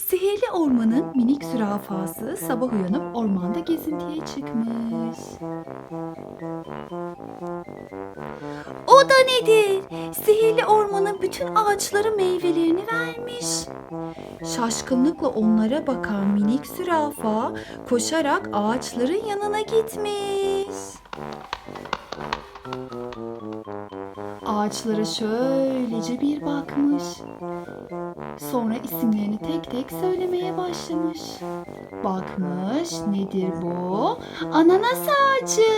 Sihirli ormanın minik zürafası sabah uyanıp ormanda gezintiye çıkmış. O da nedir? Sihirli ormanın bütün ağaçları meyvelerini vermiş. Şaşkınlıkla onlara bakan minik zürafa koşarak ağaçların yanına gitmiş. Ağaçlara şöylece bir bakmış. Sonra isimlerini tek tek söylemeye başlamış. Bakmış, nedir bu? Ananas ağacı.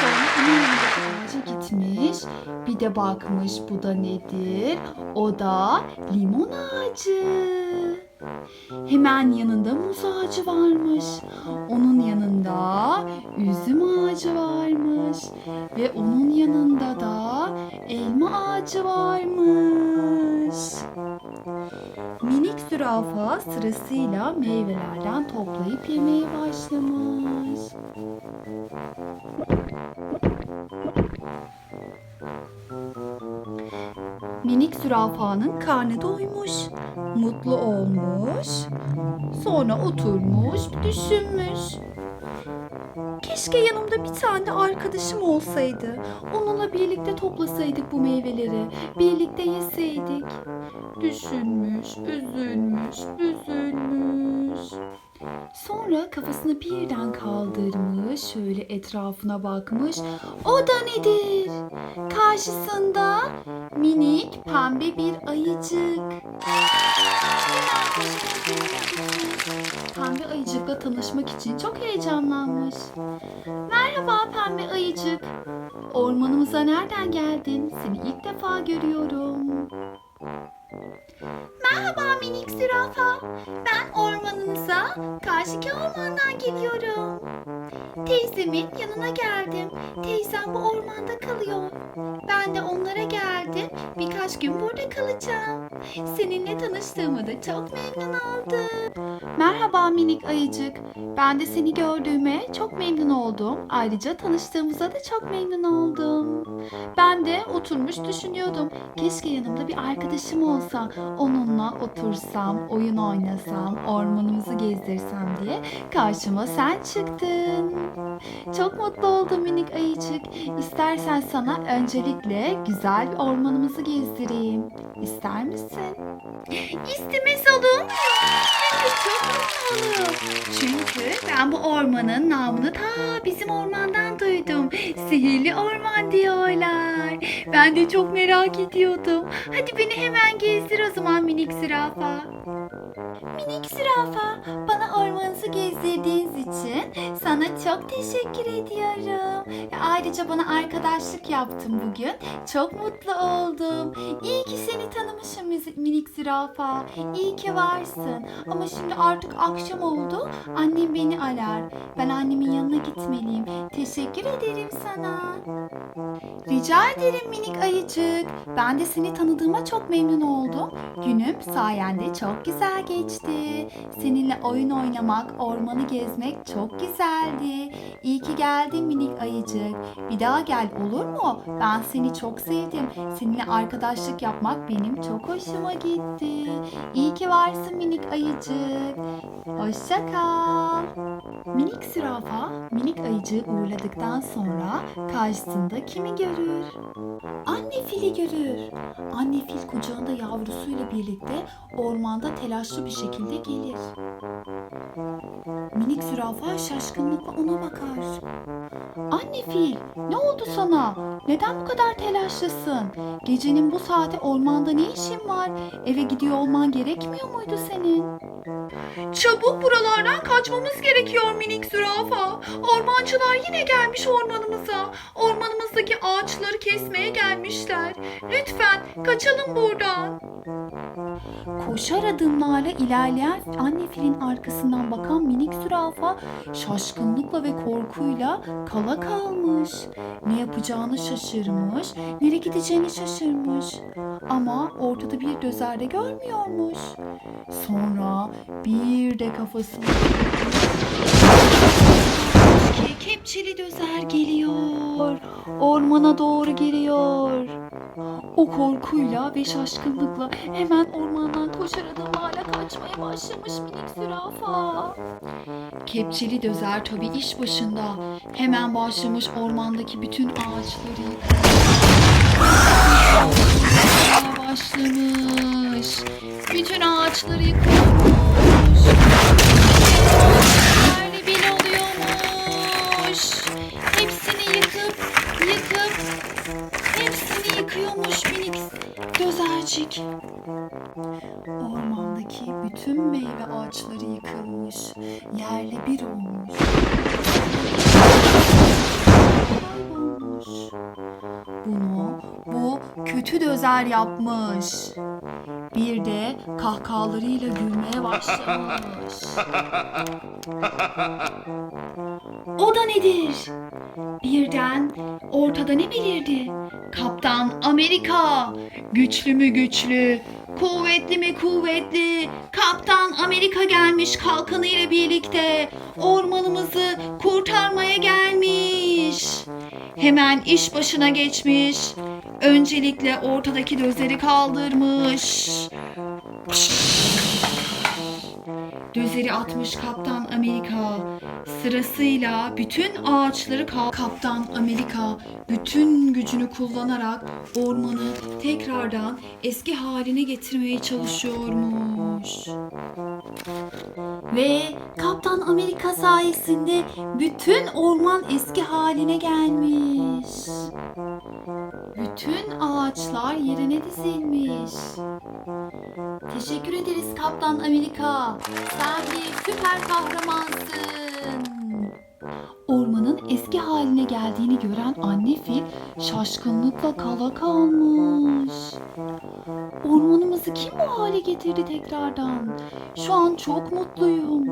Sonra onun yanındaki ağaca gitmiş. Bir de bakmış, bu da nedir? O da limon ağacı. Hemen yanında muz ağacı varmış. Onun yanında üzüm ağacı varmış. Ve onun yanında da elma ağacı varmış. Minik zürafa sırasıyla meyvelerden toplayıp yemeye başlamış. Minik zürafanın karnı doymuş, mutlu olmuş, sonra oturmuş, düşünmüş. Keşke yanımda bir tane de arkadaşım olsaydı. Onunla birlikte toplasaydık bu meyveleri, birlikte yeseydik. Düşünmüş, üzülmüş, üzülmüş. Sonra kafasını birden kaldırmış, şöyle etrafına bakmış. O da nedir? Karşısında minik pembe bir ayıcık. Pembe ayıcıkla tanışmak için çok heyecanlanmış. Merhaba pembe ayıcık. Ormanımıza nereden geldin? Seni ilk defa görüyorum. Merhaba minik zürafa. Ben ormanınıza karşıki ormandan geliyorum. Teyzemin yanına geldim. Teyzem bu ormanda kalıyor. Ben de onlara geldim. Birkaç gün burada kalacağım. Seninle tanıştığıma da çok memnun oldum. Merhaba minik ayıcık. Ben de seni gördüğüme çok memnun oldum. Ayrıca tanıştığımıza da çok memnun oldum. Ben de oturmuş düşünüyordum. Keşke yanımda bir arkadaşım olsa. Onunla otursam, oyun oynasam, ormanımızı gezdirsem diye karşıma sen çıktın. Çok mutlu oldum minik ayıcık. İstersen sana öncelikle güzel bir ormanımızı gezdireyim. İster misin? İstemez olur mu? Çok mutlu olurum. Çünkü ben bu ormanın namını ta bizim ormandan duydum. Sihirli orman diyorlar. Ben de çok merak ediyordum. Hadi beni hemen gezdir o zaman minik zürafa. Minik zürafa, bana ormanınızı gezdirdiğiniz için sana çok teşekkür ediyorum. Ayrıca bana arkadaşlık yaptın bugün. Çok mutlu oldum. İyi ki seni tanımışım minik zürafa. İyi ki varsın. Ama şimdi artık akşam oldu. Annem beni arar. Ben annemin yanına gitmeliyim. Teşekkür ederim sana. Rica ederim minik ayıcık. Ben de seni tanıdığıma çok memnun oldum. Günüm sayende çok güzel geçti. Seninle oyun oynamak, ormanı gezmek çok güzeldi. İyi ki geldin minik ayıcık. Bir daha gel olur mu? Ben seni çok sevdim. Seninle arkadaşlık yapmak benim çok hoşuma gitti. İyi ki varsın minik ayıcık. Hoşça kal. Minik zürafa minik ayıcığı uğurladıktan sonra karşısında kimi görür? Anne fili görür. Anne fil kucağında yavrusuyla birlikte ormanda telaşlı bir şekilde gelir. Minik zürafa şaşkınlıkla ona bakar. Anne fil, ne oldu sana? Neden bu kadar telaşlısın? Gecenin bu saati ormanda ne işin var? Eve gidiyor olman gerekmiyor muydu senin? Çabuk buralardan kaçmamız gerekiyor minik zürafa. Ormancılar yine gelmiş ormanımıza. Ormanımızdaki ağaçları kesmeye gelmişler. Lütfen kaçalım buradan. Koşar adımlarla ilerleyen anne filin arkasından bakan minik zürafa şaşkınlıkla ve korkuyla kala kalmış. Ne yapacağını şaşırmış, nereye gideceğini şaşırmış. Ama ortada bir dözer de görmüyormuş. Sonra bir de kafasını kepçeli dözer geliyor. Ormana doğru geliyor. O korkuyla ve şaşkınlıkla hemen ormandan koşar adımlarla kaçmaya başlamış minik zürafa. Kepçeli Dözer tabii iş başında. Hemen başlamış ormandaki bütün ağaçları yıkmaya başlamış. Bütün ağaçları yıkıyormuş. Yerli bir oluyormuş. Hepsini yıkıp hepsini yıkıyormuş minik Dözercik. Ormandaki bütün meyve ağaçları yıkılmış. Yerle bir olmuş. Kaybolmuş. Bu kötü Dözer yapmış. Bir de kahkahalarıyla gülmeye başlamış. O da nedir? Birden ortada ne belirdi? Kaptan Amerika. Güçlü mü güçlü, kuvvetli mi kuvvetli? Kaptan Amerika gelmiş kalkanıyla birlikte. Ormanımızı kurtarmaya gelmiş. Hemen iş başına geçmiş. Öncelikle ortadaki dözleri kaldırmış. Dözeri atmış Kaptan Amerika. Sırasıyla bütün ağaçları Kaptan Amerika bütün gücünü kullanarak ormanı tekrardan eski haline getirmeye çalışıyormuş. Ve Kaptan Amerika sayesinde bütün orman eski haline gelmiş. Bütün ağaçlar yerine dizilmiş. Teşekkür ederiz Kaptan Amerika. Sen bir süper kahramansın. Ormanın eski haline geldiğini gören anne fil şaşkınlıkla kala kalmış. Ormanımızı kim bu hale getirdi tekrardan? Şu an çok mutluyum.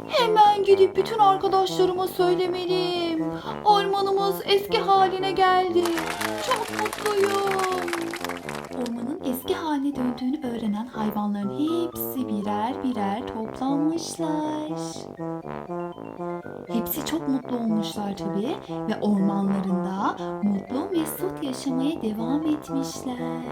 Hemen gidip bütün arkadaşlarıma söylemeliyim. Ormanımız eski haline geldi. Çok mutluyum. Ormanın eski haline döndüğünü öğrenen hayvanların hepsi birer birer toplanmışlar. Hepsi çok mutlu olmuşlar tabii ve ormanlarında mutlu mesut yaşamaya devam etmişler.